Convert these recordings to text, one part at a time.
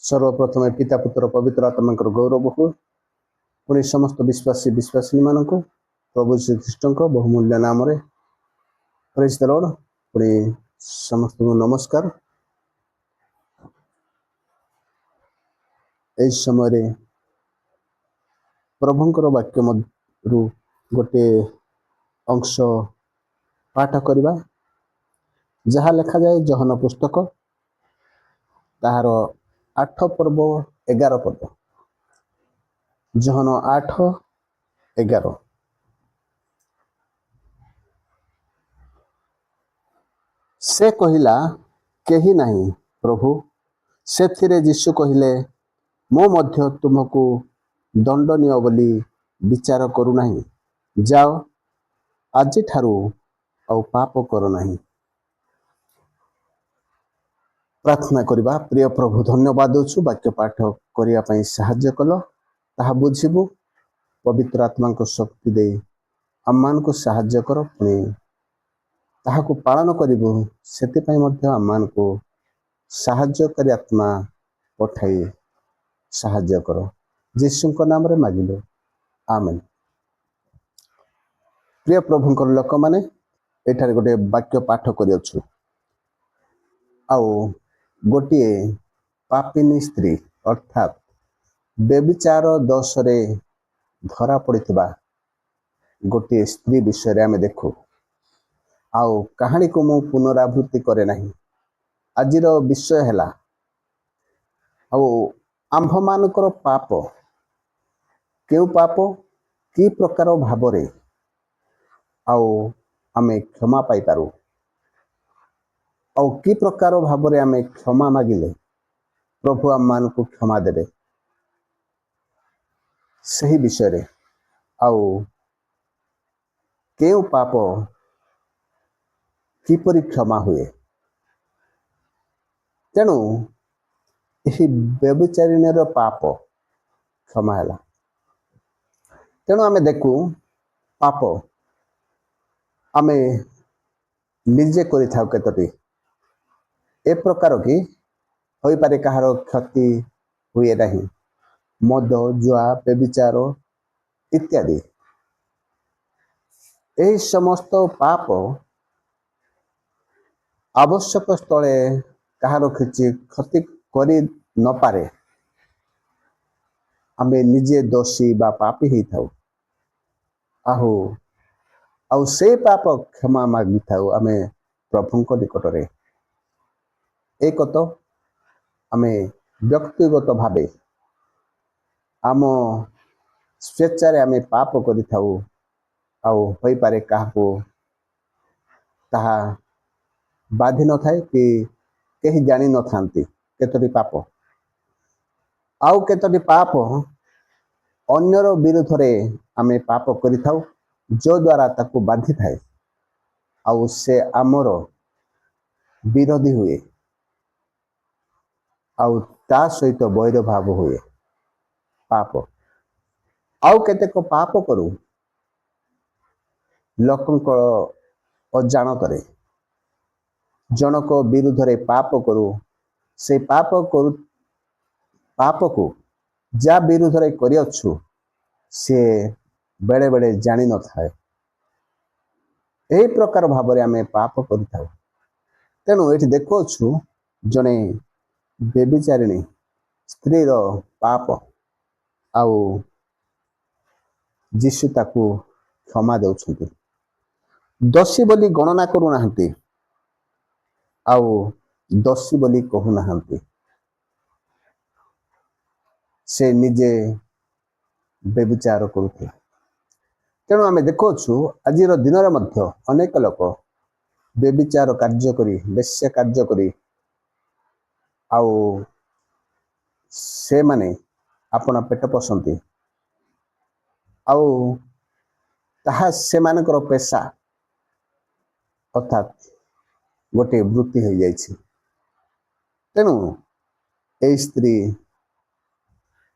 सर्वप्रथमे पिता पुत्र पवित्र आत्मा गौरव हो पुणी समस्त विश्वासी विश्वासिनी मानक प्रभु श्रीकृष्ण बहुमूल्य नाम प्रेज द लॉर्ड। पुणी समस्त नमस्कार। ए समय प्रभुंकर वाक्य मध्य गोटे अंश पाठ करवा जहाँ लिखा जाए जहन पुस्तक ताहार 8 पर्व 11 पद। जहन 8:11 से कहिला केही नहीं प्रभु। सेथिरे यीशु कहिले मो मध्य तुमको दंडनीय बोली विचार करू नहीं, जाओ आज ठारू और पाप करो नहीं। प्रार्थना करवा। प्रिय प्रभु धन्यवाद देछु वाक्य पाठ करिया पई सहाय्य कल ताहा बुझिबु पवित्र आत्मा को शक्ति दे आम्मान को सहाय्य कर पुणी ताहाको पालन करिबु सेति पई मध्य आम्मान को सहाय्यकारी आत्मा पठाई सहाय्य कर यीशु को नाम रे मागिलो आमेन। प्रिय प्रभुंकर लोक माने एठारे गोटे वाक्य पाठ करियछु आउ गोटे पापिनी स्त्री अर्थात व्यभिचार दोष रे धरा पड़िथिबा गोटे स्त्री विषय आमे देखु। आउ कहानी को मु पुनरावृत्ति करे नहीं। आजिर विषय हैला आउ आंभ मानकर पाप केउ पाप की प्रकार भावरे आउ आमे क्षमा पाई पारू आउ की प्रकार भावरे आमे क्षमा मागिले प्रभु आम मान को क्षमा देबे सही विषय रे आउ केउ पाप किपरि क्षमा हुए। तेणु यही व्यभिचारिणीर पाप क्षमा है। तेणु आमे देखू पाप आमे निजे करि थाउ केतोटी ए प्रकार की होई पारे कहार क्षति हुए नहीं। मद जुआ व्यभिचार इत्यादि एही समस्त पाप आवश्यक स्थले कहार किछि क्षति करि न पारे आमे निजे दोषी बा पापी ही थाउ आहु आउ से पाप क्षमा मागी थाउ आमे प्रभुंक निकटरे। एक तो आमे व्यक्तिगत भावे आम स्वेच्छारे आमे पाप करि थाउ आउ होई पारे काहको ताहा बाधि न थाए कि केही जानी न थांती केतोटी पाप आउ केतोटी पाप अन्यर विरुद्ध रे आमे पाप करि थाउ जो द्वारा ताको बाधि थाए आउ से आमर विरोधी हुए आउ ता सहित वैर भाव हुए पाप। आउ केतेक पाप करू लोकंक अजाणतरे जनक विरुद्ध रे पाप करू से पाप को जा विरुद्ध रे करियछु से बेले बेले जानी न थाए एही प्रकार भाबरे आमे पाप करिथाउ। तेणु एठी देखोछु जने व्यभिचारिणी स्त्री रो पाप आउ यीशु ताकू क्षमा देउछंती दोषी बोली गणना करू नाहंती आउ दोषी बोली कहू नाहंती से निजे व्यभिचार करुथिला। तेणु आमे देखोछु आजिर दिन रे मध्य अनेक लोक व्यभिचार कार्य करी वेश्या कार्य करी आउ से माने अपना पेट पोसंती आउ ताहा से मानकर पेशा अर्थात गोटे वृत्ति हो जाइछि। तेणु ए स्त्री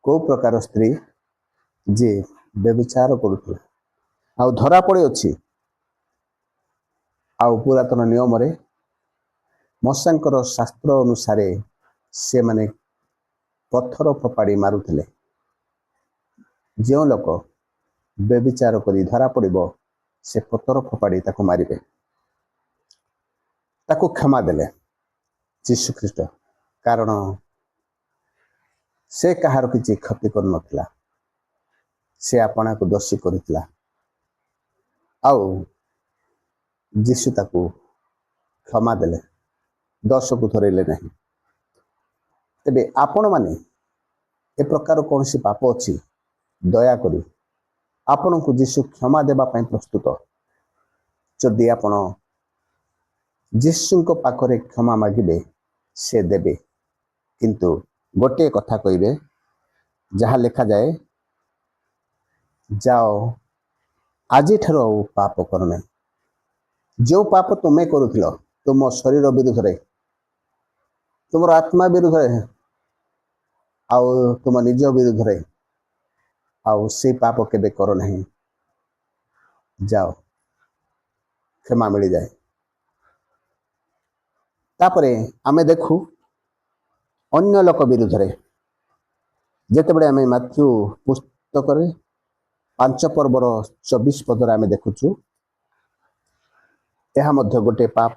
को प्रकार स्त्री जे व्यभिचार करुथला आउ धरा पड़े अछि आउ पुरातन नियम रे मशांकर शास्त्र अनुसारे से माने ପଥର ଫୋପାଡ଼ି ମାରୁଥିଲେ। ଯେଉଁ ଲୋକ ବ୍ୟଭିଚାର କରି ଧରା ପଡ଼ିବ ସେ ପଥର ଫୋପାଡ଼ି ତାକୁ ମାରିବେ। ତାକୁ କ୍ଷମା ଦେଲେ ଯୀଶୁ ଖ୍ରୀଷ୍ଟ, କାରଣ ସେ କାହାର କିଛି କ୍ଷତି କରୁନଥିଲା, ସେ ଆପଣାକୁ ଦୋଷୀ କରିଥିଲା। ଆଉ ଯୀଶୁ ତାକୁ କ୍ଷମା ଦେଲେ, ଦୋଷକୁ ଧରିଲେ ନାହିଁ। ତେବେ ଆପଣମାନେ ଏ ପ୍ରକାର କୌଣସି ପାପ ଅଛି, ଦୟାକରି ଆପଣଙ୍କୁ ଯୀଶୁ କ୍ଷମା ଦେବା ପାଇଁ ପ୍ରସ୍ତୁତ। ଯଦି ଆପଣ ଯୀଶୁଙ୍କ ପାଖରେ କ୍ଷମା ମାଗିବେ ସେ ଦେବେ, କିନ୍ତୁ ଗୋଟିଏ କଥା କହିବେ, ଯାହା ଲେଖାଯାଏ, ଯାଅ ଆଜିଠାରୁ ଆଉ ପାପ କର ନାହିଁ। ଯେଉଁ ପାପ ତୁମେ କରୁଥିଲ ତୁମ ଶରୀର ବିରୁଦ୍ଧରେ, ତୁମର ଆତ୍ମା ବିରୁଦ୍ଧରେ, ଆଉ ତୁମ ନିଜ ବିରୁଦ୍ଧରେ, ଆଉ ସେଇ ପାପ କେବେ କର ନାହିଁ। ଯାଅ, କ୍ଷମା ମିଳିଯାଏ। ତାପରେ ଆମେ ଦେଖୁ ଅନ୍ୟ ଲୋକ ବିରୁଦ୍ଧରେ, ଯେତେବେଳେ ଆମେ ମାଥ୍ୟୁ ପୁସ୍ତକରେ 5 ପର୍ବର 24 ପଦରେ ଆମେ ଦେଖୁଛୁ, ଏହା ମଧ୍ୟ ଗୋଟିଏ ପାପ।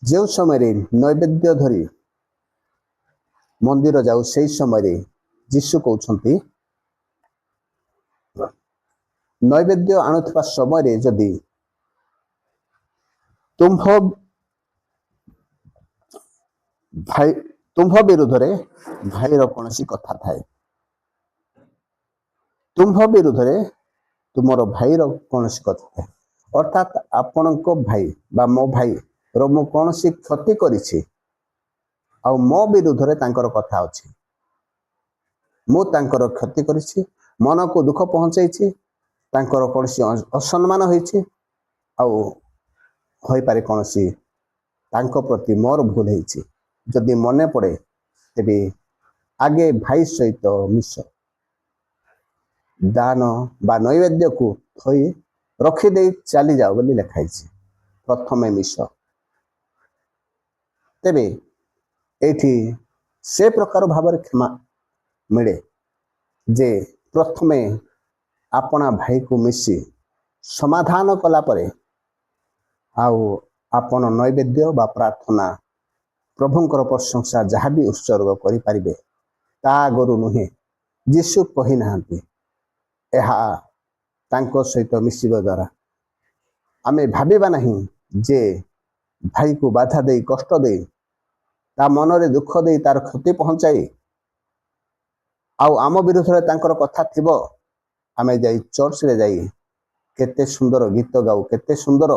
ଯେଉଁ ସମୟରେ ନୈବେଦ୍ୟ ଧରି ମନ୍ଦିର ଯାଉ, ସେହି ସମୟରେ ଯୀଶୁ କହୁଛନ୍ତି, ନୈବେଦ୍ୟ ଆଣୁଥିବା ସମୟରେ ଯଦି ତୁମ୍ଭ ବିରୁଦ୍ଧରେ ଭାଇର କୌଣସି କଥା ଥାଏ, ତୁମ୍ଭ ବିରୁଦ୍ଧରେ ତୁମର ଭାଇର କୌଣସି କଥା ଥାଏ, ଅର୍ଥାତ୍ ଆପଣଙ୍କ ଭାଇ ବା ମୋ ଭାଇର ମୁଁ କୌଣସି କ୍ଷତି କରିଛି, ଆଉ ମୋ ବିରୁଦ୍ଧରେ ତାଙ୍କର କଥା ଅଛି, ମୁଁ ତାଙ୍କର କ୍ଷତି କରିଛି, ମନକୁ ଦୁଃଖ ପହଞ୍ଚାଇଛି, ତାଙ୍କର କୌଣସି ଅସମ୍ମାନ ହୋଇଛି, ଆଉ ହୋଇପାରେ କୌଣସି ତାଙ୍କ ପ୍ରତି ମୋର ଭୁଲ ହେଇଛି। ଯଦି ମନେ ପଡ଼େ ତେବେ ଆଗେ ଭାଇ ସହିତ ମିଶ, ଦାନ ବା ନୈବେଦ୍ୟକୁ ଥୋଇ ରଖିଦେଇ ଚାଲିଯାଅ ବୋଲି ଲେଖା ହେଇଛି। ପ୍ରଥମେ ମିଶ। ତେବେ ଏଇଠି ସେ ପ୍ରକାର ଭାବରେ କ୍ଷମା ମିଳେ ଯେ ପ୍ରଥମେ ଆପଣା ଭାଇକୁ ମିଶି ସମାଧାନ କଲା ପରେ ଆଉ ଆପଣ ନୈବେଦ୍ୟ ବା ପ୍ରାର୍ଥନା, ପ୍ରଭୁଙ୍କର ପ୍ରଶଂସା ଯାହା ବି ଉତ୍ସର୍ଗ କରିପାରିବେ, ତା ଆଗରୁ ନୁହେଁ। ଯୀଶୁ କହିନାହାନ୍ତି ଏହା ତାଙ୍କ ସହିତ ମିଶିବା ଦ୍ୱାରା ଆମେ ଭାବିବା ନାହିଁ ଯେ ଭାଇକୁ ବାଧା ଦେଇ, କଷ୍ଟ ଦେଇ, ତା ମନରେ ଦୁଃଖ ଦେଇ, ତାର କ୍ଷତି ପହଞ୍ଚାଇ, ଆଉ ଆମ ବିରୁଦ୍ଧରେ ତାଙ୍କର କଥା ଥିବ, ଆମେ ଯାଇ ଚର୍ଚ୍ଚରେ ଯାଇ କେତେ ସୁନ୍ଦର ଗୀତ ଗାଉ, କେତେ ସୁନ୍ଦର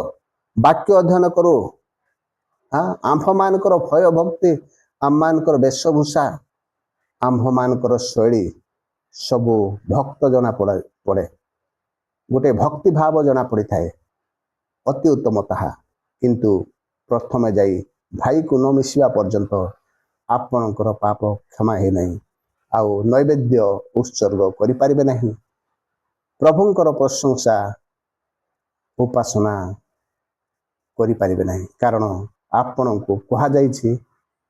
ବାକ୍ୟ ଅଧ୍ୟୟନ କରୁ, ଆମ୍ଭମାନଙ୍କର ଭୟ ଭକ୍ତି, ଆମମାନଙ୍କର ବେଶଭୂଷା, ଆମ୍ଭମାନଙ୍କର ଶୈଳୀ ସବୁ ଭକ୍ତ ଜଣା ପଡ଼େ, ଗୋଟେ ଭକ୍ତି ଭାବ ଜଣା ପଡ଼ିଥାଏ, ଅତି ଉତ୍ତମ ତାହା। କିନ୍ତୁ ପ୍ରଥମେ ଯାଇ ଭାଇକୁ ନ ମିଶିବା ପର୍ଯ୍ୟନ୍ତ ଆପଣଙ୍କର ପାପ କ୍ଷମା ହେଇନାହିଁ, ଆଉ ନୈବେଦ୍ୟ ଉତ୍ସର୍ଗ କରିପାରିବେ ନାହିଁ, ପ୍ରଭୁଙ୍କର ପ୍ରଶଂସା ଉପାସନା କରିପାରିବେ ନାହିଁ। କାରଣ ଆପଣଙ୍କୁ କୁହାଯାଇଛି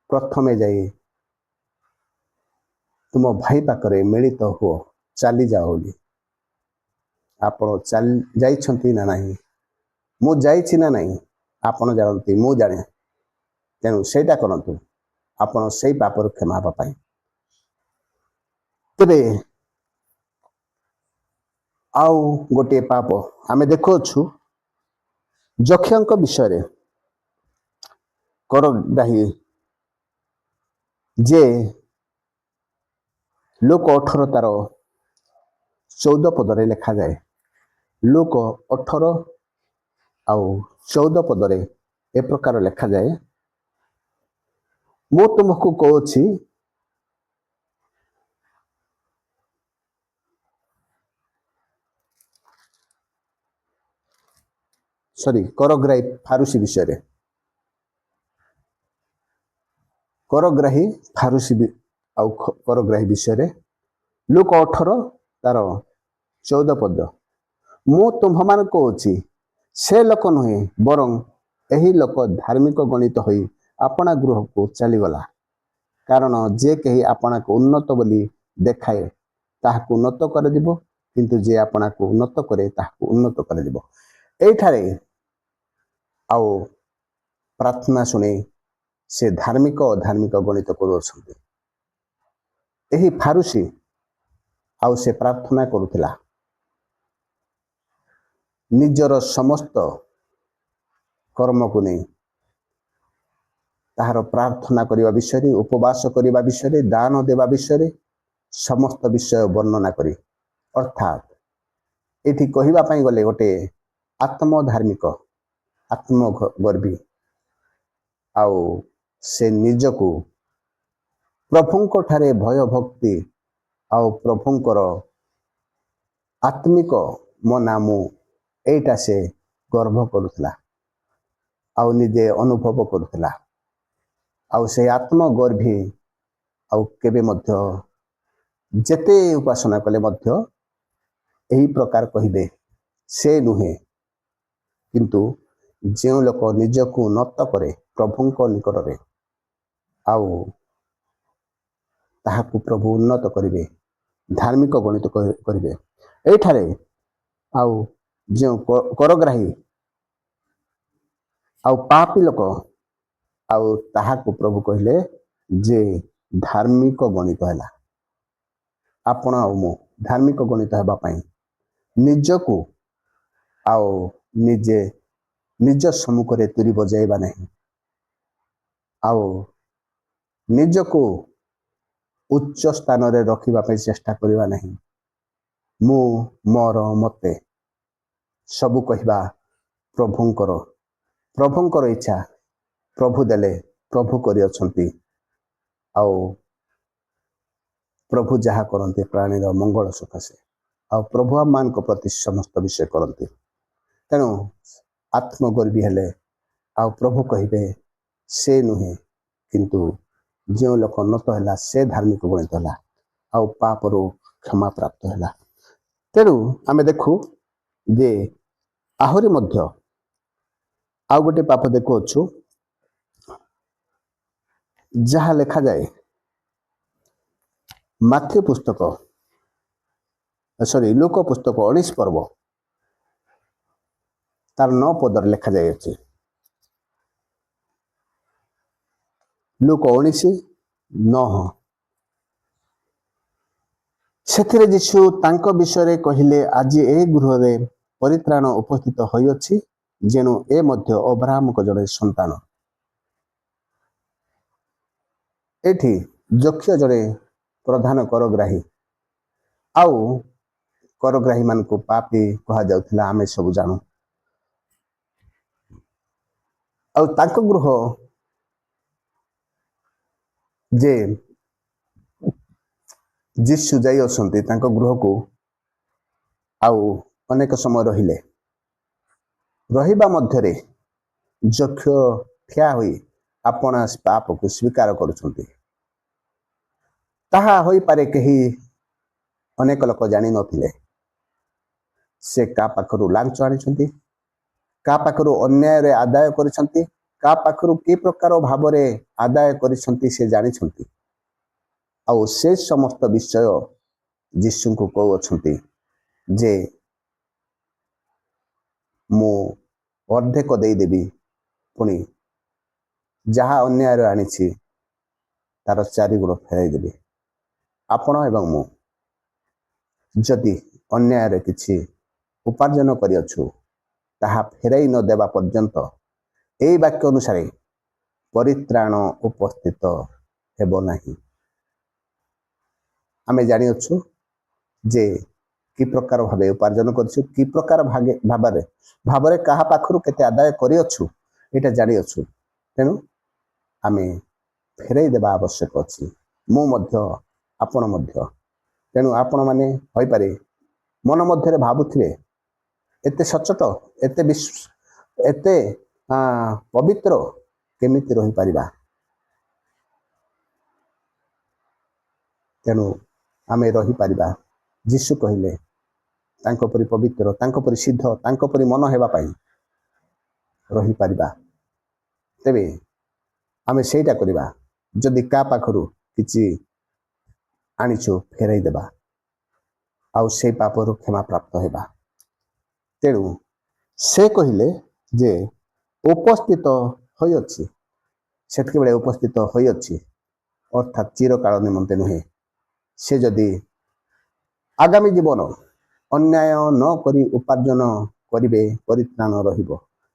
ପ୍ରଥମେ ଯାଇ ତୁମ ଭାଇ ପାଖରେ ମିଳିତ ହୁଅ, ଚାଲିଯାଅ ବୋଲି। ଆପଣ ଯାଇଛନ୍ତି ନା ନାହିଁ? ମୁଁ ଯାଇଛି ନା ନାହିଁ ଆପଣ ଜାଣନ୍ତି, ମୁଁ ଜାଣେ। ତେଣୁ ସେଇଟା କରନ୍ତୁ, ଆପଣ ସେଇ ପାପରୁ କ୍ଷମା ହେବା ପାଇଁ। ତେବେ ଆଉ ଗୋଟିଏ ପାପ ଆମେ ଦେଖୁଅଛୁ ଯକ୍ଷଙ୍କ ବିଷୟରେ, କରଗ୍ରାହୀ, ଯେ ଲୁକ 18 ତାର 14 ପଦରେ ଲେଖାଯାଏ। ଲୁକ 18 ଆଉ 14 ପଦରେ ଏ ପ୍ରକାର ଲେଖାଯାଏ, ମୁଁ ତୁମକୁ କହୁଛି କରଗ୍ରାହୀ ଫାରୁସୀ ବିଷୟରେ, କରଗ୍ରାହୀ ଫାରୁସୀ ଆଉ କରଗ୍ରାହୀ ବିଷୟରେ ଲୁକ 18 ତାର 14 ପଦ, ମୁଁ ତୁମ୍ଭମାନଙ୍କୁ କହୁଛି ସେ ଲୋକ ନୁହେଁ, ବରଂ ଏହି ଲୋକ ଧାର୍ମିକ ଗଣିତ ହୋଇ अपना गृह को चलीगला कारण जे कहीं आपना को उन्नत बोली देखाए ताहाको उन्नत कर दिबो किंतु जे आपना को उन्नत करे ताहाको उन्नत कर दिबो एठारे आओ प्रार्थना सुने से धार्मिक अधार्मिक गणित करूछंती एही फारुसी आउ से प्रार्थना करुथिला निजर समस्त कर्म को नहीं ताहार प्रार्थना करने विषय उपवास करने विषय दान देवा विषय समस्त विषय वर्णना करी अर्थात ये कहवाई गले गोटे आत्मधार्मिक आत्मगर्भी आउ से निजको प्रभुंक ठारे भय भक्ति आउ प्रभुंकर आत्मिक मो नाम एटा से गर्व करुला आउ निजे अनुभव करुला आउ से आत्मगर्भी आउ केबे मध्य जेते उपासना कले मध्य यही प्रकार कहिबे से नुहे किंतु जो लोक निजको नत करे प्रभुंक निकट रे आउ ताहाकु प्रभु उन्नत करिवे धार्मिक गणित करिवे एठारे आउ जो करग्राही आउ पापी लोक आउ ताहाकु प्रभु कहले जे धार्मिक गणित हैला आपण आउ मो धार्मिक गणित हेबा पई निजको आउ निजे निज सम्मुख रे तुरी बजाइबा नहीं आउ निजको उच्च स्थान रे रखिबा पई चेष्टा करिबा नहीं मु मोर मते सबु कहिबा प्रभुंकर इच्छा प्रभु देले प्रभु करि अछंती आउ प्रभु जहा करते प्राणी मंगल सकाशे आ प्रभु मान को प्रति समस्त विषय करते तेणु आत्मगर्भी हेले आ प्रभु कहिबे से नुहे किंतु जो लोक नत है से धार्मिक गणित है आ पापरू क्षमा प्राप्त है तेणु आमे देखु जे आहरी मध्य आउ गोटे पाप देखुअछु जहा लेखा जाए माथ्यू पुस्तक सॉरी लोक पुस्तक 19 पर्व तार 9 पदर लेखा जाए अछि लोक 19:9 सेथिरे यीशु तांको विषय कहिले आज ए गृह रे परित्राण उपस्थित होइअछि जेनु ए मध्य अब्राहम को जड़े संतान एठी जक्ष जड़े प्रधान करग्राही आउ करग्राही मान को पापी कहा जाउथिला आमे सब जानू आउ तांको गृह जे यीशु जाई असंती तांको गृह को आउ अनेक समय रहिले रहिबा मध्य रे जक्ष ठिया होई अपना पाप को स्वीकार करुछंती ताहा होई पारे कही अनेक लोक जानी नथिले से का पाखरु लांच आनिछंती का पाखरु अन्याय रे आदाय करिसंती का पाखरु की प्रकार भाव रे आदाय करिसंती से जानिछंती आउ से समस्त विषय यीशु को कहू अछंती जे मो अर्धेक दे देबी पुणी जहा अन्याय रे आनिछि तार 4 गुण फेराई देबी आपण एवं मु जदि अन्याय रे किछि उपार्जन करिअछु ताहा फेराई न देबा पर्यंत एई वाक्य अनुसार परित्राण उपस्थित हेबो नाही आमे जानिअछु जे कि प्रकार भावे उपार्जन करछु कि प्रकार भाबरे कहा पाखरु केते आदाय करिअछु एटा जानिअछु तेनु आमे फेराई देबा आवश्यक अछि मु मध्य आपण मध्य तेणु आपण माने होई पारे मन मध्य भावुथिबे एते सचोट एते पवित्र केमिति रही पारिबा तेणु आमे रही पारिबा यीशु कहिले तांको परि पवित्र तांको परि सिद्ध तांको परि मन हेबा पाई रही पारिबा तेबे ଆମେ ସେଇଟା କରିବା। ଯଦି କାହା ପାଖରୁ କିଛି ଆଣିଛୁ ଫେରାଇ ଦେବା ଆଉ ସେଇ ପାପରୁ କ୍ଷମା ପ୍ରାପ୍ତ ହେବା। ତେଣୁ ସେ କହିଲେ ଯେ ଉପସ୍ଥିତ ହୋଇଅଛି, ସେତିକିବେଳେ ଉପସ୍ଥିତ ହୋଇଅଛି ଅର୍ଥାତ୍ ଚିରକାଳ ନିମନ୍ତେ ନୁହେଁ। ସେ ଯଦି ଆଗାମୀ ଜୀବନ ଅନ୍ୟାୟ ନ କରି ଉପାର୍ଜନ କରିବେ ପରିତ୍ରାଣ ରହିବ।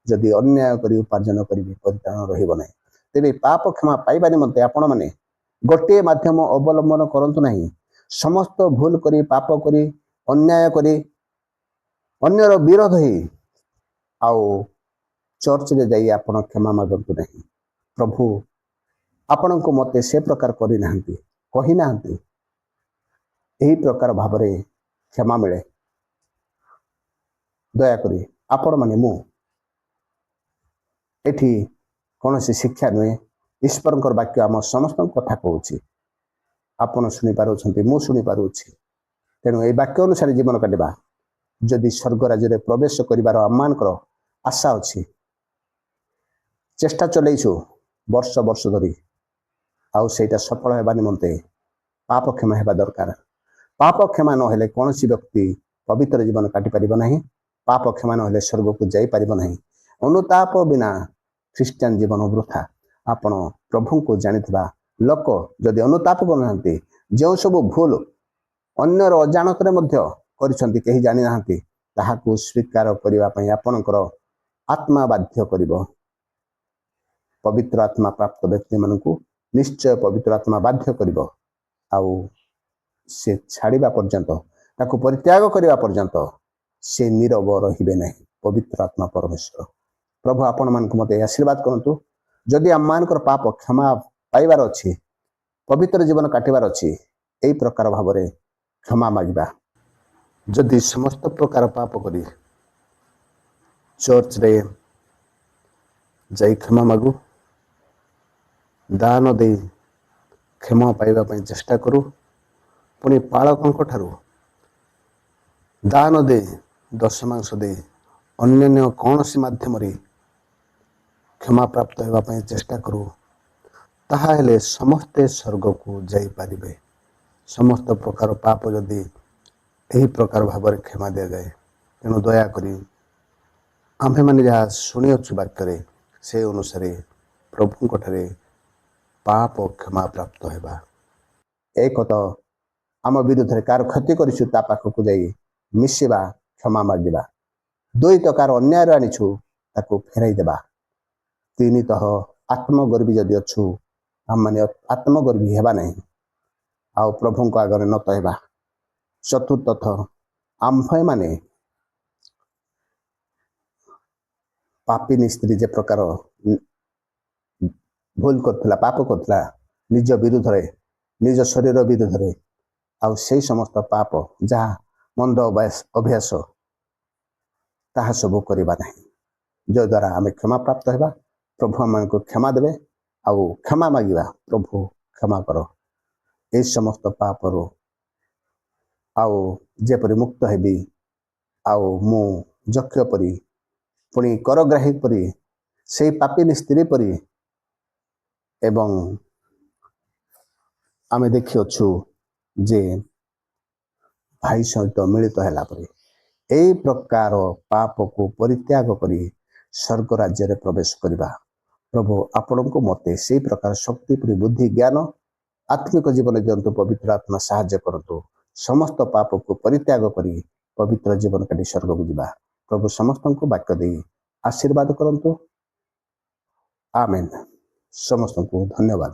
ଯଦି ଅନ୍ୟାୟ କରି ଉପାର୍ଜନ କରିବେ ପରିତ୍ରାଣ ରହିବ ନାହିଁ। ତେବେ ପାପ କ୍ଷମା ପାଇବା ନିମନ୍ତେ ଆପଣମାନେ ଗୋଟିଏ ମାଧ୍ୟମ ଅବଲମ୍ବନ କରନ୍ତୁ ନାହିଁ। ସମସ୍ତ ଭୁଲ କରି ପାପ କରି ଅନ୍ୟାୟ କରି ଅନ୍ୟର ବିରୋଧ ହେଇ ଆଉ ଚର୍ଚ୍ଚରେ ଯାଇ ଆପଣ କ୍ଷମା ମାଗନ୍ତୁ ନାହିଁ। ପ୍ରଭୁ ଆପଣଙ୍କୁ ମୋତେ ସେ ପ୍ରକାର କରିନାହାନ୍ତି, କହିନାହାନ୍ତି। ଏହି ପ୍ରକାର ଭାବରେ କ୍ଷମା ମିଳେ। ଦୟାକରି ଆପଣମାନେ, ମୁଁ ଏଠି କୌଣସି ଶିକ୍ଷା ନୁହେଁ, ଈଶ୍ୱରଙ୍କର ବାକ୍ୟ ଆମ ସମସ୍ତଙ୍କ କଥା କହୁଛି। ଆପଣ ଶୁଣିପାରୁଛନ୍ତି, ମୁଁ ଶୁଣିପାରୁଛି। ତେଣୁ ଏହି ବାକ୍ୟ ଅନୁସାରେ ଜୀବନ କାଟିବା। ଯଦି ସ୍ୱର୍ଗ ରାଜ୍ୟରେ ପ୍ରବେଶ କରିବାର ଆମମାନଙ୍କର ଆଶା ଅଛି, ଚେଷ୍ଟା ଚଲେଇଛୁ ବର୍ଷ ବର୍ଷ ଧରି, ଆଉ ସେଇଟା ସଫଳ ହେବା ନିମନ୍ତେ ପାପ କ୍ଷମା ହେବା ଦରକାର। ପାପ କ୍ଷମା ନହେଲେ କୌଣସି ବ୍ୟକ୍ତି ପବିତ୍ର ଜୀବନ କାଟିପାରିବ ନାହିଁ। ପାପ କ୍ଷମା ନହେଲେ ସ୍ୱର୍ଗକୁ ଯାଇପାରିବ ନାହିଁ। ଅନୁତାପ ବିନା ଖ୍ରୀଷ୍ଟିଆନ ଜୀବନ ବୃଥା। ଆପଣ ପ୍ରଭୁଙ୍କୁ ଜାଣିଥିବା ଲୋକ ଯଦି ଅନୁତାପ କରୁନାହାନ୍ତି, ଯେଉଁ ସବୁ ଭୁଲ ଅନ୍ୟର ଅଜାଣତରେ ମଧ୍ୟ କରିଛନ୍ତି, କେହି ଜାଣିନାହାନ୍ତି, ତାହାକୁ ସ୍ୱୀକାର କରିବା ପାଇଁ ଆପଣଙ୍କର ଆତ୍ମା ବାଧ୍ୟ କରିବ। ପବିତ୍ର ଆତ୍ମା ପ୍ରାପ୍ତ ବ୍ୟକ୍ତିମାନଙ୍କୁ ନିଶ୍ଚୟ ପବିତ୍ର ଆତ୍ମା ବାଧ୍ୟ କରିବ। ଆଉ ସେ ଛାଡ଼ିବା ପର୍ଯ୍ୟନ୍ତ, ତାକୁ ପରିତ୍ୟାଗ କରିବା ପର୍ଯ୍ୟନ୍ତ ସେ ନୀରବ ରହିବେ ନାହିଁ। ପବିତ୍ର ଆତ୍ମା ପରମେଶ୍ୱର ପ୍ରଭୁ ଆପଣମାନଙ୍କୁ ମୋତେ ଆଶୀର୍ବାଦ କରନ୍ତୁ। ଯଦି ଆମମାନଙ୍କର ପାପ କ୍ଷମା ପାଇବାର ଅଛି, ପବିତ୍ର ଜୀବନ କାଟିବାର ଅଛି, ଏହି ପ୍ରକାର ଭାବରେ କ୍ଷମା ମାଗିବା। ଯଦି ସମସ୍ତ ପ୍ରକାର ପାପ କରି ଚର୍ଚ୍ଚରେ ଯାଇ କ୍ଷମା ମାଗୁ, ଦାନ ଦେଇ କ୍ଷମା ପାଇବା ପାଇଁ ଚେଷ୍ଟା କରୁ, ପୁଣି ପାଳକଙ୍କ ଠାରୁ ଦାନ ଦେଇ ଦଶମାଂଶ ଦେଇ ଅନ୍ୟାନ୍ୟ କୌଣସି ମାଧ୍ୟମରେ କ୍ଷମା ପ୍ରାପ୍ତ ହେବା ପାଇଁ ଚେଷ୍ଟା କରୁ, ତାହା ହେଲେ ସମସ୍ତେ ସ୍ୱର୍ଗକୁ ଯାଇପାରିବେ। ସମସ୍ତ ପ୍ରକାର ପାପ ଯଦି ଏହି ପ୍ରକାର ଭାବରେ କ୍ଷମା ଦିଆଯାଏ, ତେଣୁ ଦୟାକରି ଆମ୍ଭେମାନେ ଯାହା ଶୁଣିଅଛୁ ବାକ୍ୟରେ, ସେ ଅନୁସାରେ ପ୍ରଭୁଙ୍କଠାରେ ପାପ କ୍ଷମା ପ୍ରାପ୍ତ ହେବା। ଏକ ତ ଆମ ବିରୁଦ୍ଧରେ କାହାର କ୍ଷତି କରିଛୁ, ତା ପାଖକୁ ଯାଇ ମିଶିବା, କ୍ଷମା ମାଗିବା। ଦୁଇ ତ କାହାର ଅନ୍ୟାୟରେ ଆଣିଛୁ, ତାକୁ ଫେରାଇ ଦେବା। ତିନିତଃ ଆତ୍ମଗର୍ବୀ ଯଦି ଅଛୁ, ଆମମାନେ ଆତ୍ମଗର୍ବୀ ହେବା ନାହିଁ, ଆଉ ପ୍ରଭୁଙ୍କ ଆଗରେ ନତ ହେବା। ଚତୁର୍ଥତଃ ଆମ୍ଭେମାନେ ପାପିନୀ ସ୍ତ୍ରୀ ଯେ ପ୍ରକାର ଭୁଲ କରୁଥିଲା, ପାପ କରୁଥିଲା ନିଜ ବିରୁଦ୍ଧରେ, ନିଜ ଶରୀର ବିରୁଦ୍ଧରେ, ଆଉ ସେଇ ସମସ୍ତ ପାପ ଯାହା ମନ୍ଦ ଅଭ୍ୟାସ, ତାହା ସବୁ କରିବା ନାହିଁ। ଯଦ୍ୱାରା ଆମେ କ୍ଷମା ପ୍ରାପ୍ତ ହେବା, ପ୍ରଭୁ ଆମମାନଙ୍କୁ କ୍ଷମା ଦେବେ। ଆଉ କ୍ଷମା ମାଗିବା, ପ୍ରଭୁ କ୍ଷମା କର ଏହି ସମସ୍ତ ପାପରୁ, ଆଉ ଯେପରି ମୁକ୍ତ ହେବି, ଆଉ ମୁଁ ଯକ୍ଷ ପରି, ପୁଣି କରଗ୍ରାହୀ ପରି, ସେଇ ପାପିନୀ ସ୍ତ୍ରୀ ପରି, ଏବଂ ଆମେ ଦେଖିଅଛୁ ଯେ ଭାଇ ସହିତ ମିଳିତ ହେଲା ପରେ, ଏହି ପ୍ରକାର ପାପକୁ ପରିତ୍ୟାଗ କରି ସ୍ୱର୍ଗ ରାଜ୍ୟରେ ପ୍ରବେଶ କରିବା। ପ୍ରଭୁ ଆପଣଙ୍କୁ ମୋତେ ସେହି ପ୍ରକାର ଶକ୍ତି ପରି ବୁଦ୍ଧି ଜ୍ଞାନ ଆତ୍ମିକ ଜୀବନ ଦିଅନ୍ତୁ। ପବିତ୍ର ଆତ୍ମା ସାହାଯ୍ୟ କରନ୍ତୁ ସମସ୍ତ ପାପକୁ ପରିତ୍ୟାଗ କରି ପବିତ୍ର ଜୀବନ କାଟି ସ୍ୱର୍ଗକୁ ଯିବା। ପ୍ରଭୁ ସମସ୍ତଙ୍କୁ ବାକ୍ୟ ଦେଇ ଆଶୀର୍ବାଦ କରନ୍ତୁ। ଆମେନ୍। ସମସ୍ତଙ୍କୁ ଧନ୍ୟବାଦ।